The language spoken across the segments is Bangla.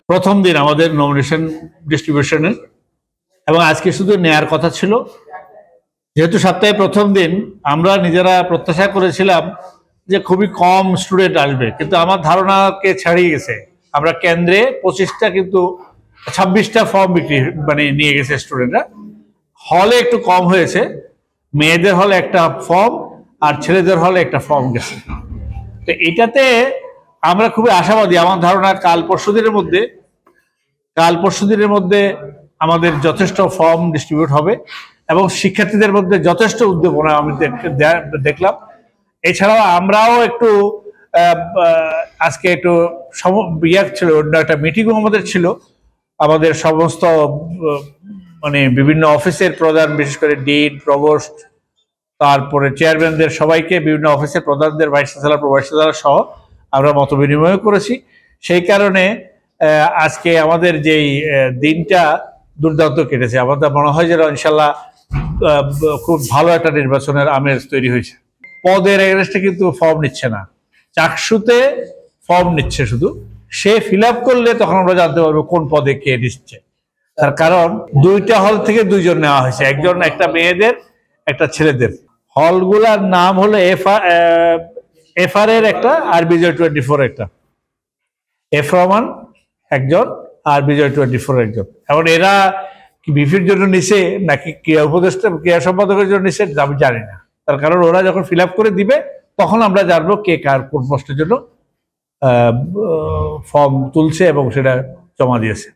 প্রথম দিন আমাদের নমিনেশন ডিস্ট্রিবিউশনের, এবং আজকে শুধু নেয়ার কথা ছিল। যেহেতু সপ্তাহে প্রথম দিন, আমরা নিজেরা প্রত্যাশা করেছিলাম যে খুবই কম স্টুডেন্ট আসবে, কিন্তু আমার ধারণাকে ছাড়িয়ে গেছে। আমরা কেন্দ্রে 25টা কিন্তু 26টা ফর্ম বিক্রি নিয়ে গেছে স্টুডেন্টরা। হলে একটু কম হয়েছে, মেয়েদের হলে একটা ফর্ম আর ছেলেদের হলে একটা ফর্ম গেছে। তো এটাতে আমরা খুবই আশাবাদী। আমার ধারণা কাল পরশু দিনের মধ্যে আমাদের যথেষ্ট ফর্ম ডিস্ট্রিবিউট হবে এবং শিক্ষার্থীদের মধ্যে যথেষ্ট উদ্দীপনা আমি দেখলাম। এছাড়াও আমরাও একটু আজকে একটু ছিল, অন্য একটা মিটিংও আমাদের ছিল। আমাদের সমস্ত বিভিন্ন অফিসের প্রধান, বিশেষ করে ডিন, প্রভোস্ট, তারপরে চেয়ারম্যানদের সবাইকে, বিভিন্ন অফিসের প্রধানদের, ভাইস চ্যান্সেলর, প্রভাইস চ্যান্সেলর সহ আমরা মত বিনিময় করেছি। সেই কারণে আজকে আমাদের যেই দিনটা দুর্দান্ত কেটেছে। আমাদের মনে হয় যেন ইনশাল্লাহ খুব ভালো একটা নির্বাচনের আমেজ তৈরি হয়েছে। পদের এগেনস্টে কিন্তু ফর্ম নিচ্ছে না, চাকসুতে ফর্ম নিচ্ছে শুধু। সে ফিল আপ করলে তখন আমরা জানতে পারবো কোন পদে কে নিচ্ছে। তার কারণ 2টা হল থেকে 2জন নেওয়া হয়েছে, একজন একটা মেয়েদের, একটা ছেলেদের। হলগুলার নাম হলো এফআর এর একটা, আর বিজয় 24 একটা। এফ রহমান একজন আর বিজয় 24 একজন। এখন এরা কি বিফির জন্য নিছে নাকি ক্রিয়া উপদেষ্টা, ক্রিয়া সম্পাদকের জন্য নিছে আমি জানি না। তার কারণ ওরা যখন ফিল আপ করে দিবে তখন আমরা জানবো কে কার কোন পোস্টের জন্য ফর্ম তুলছে এবং সেটা জমা দিয়েছে।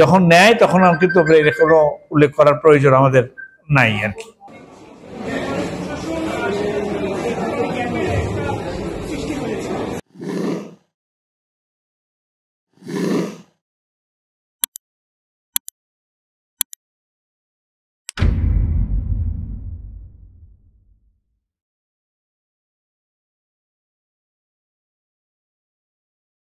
যখন নেয় তখন কিন্তু কোনো উল্লেখ করার প্রয়োজন আমাদের নাই আর কি।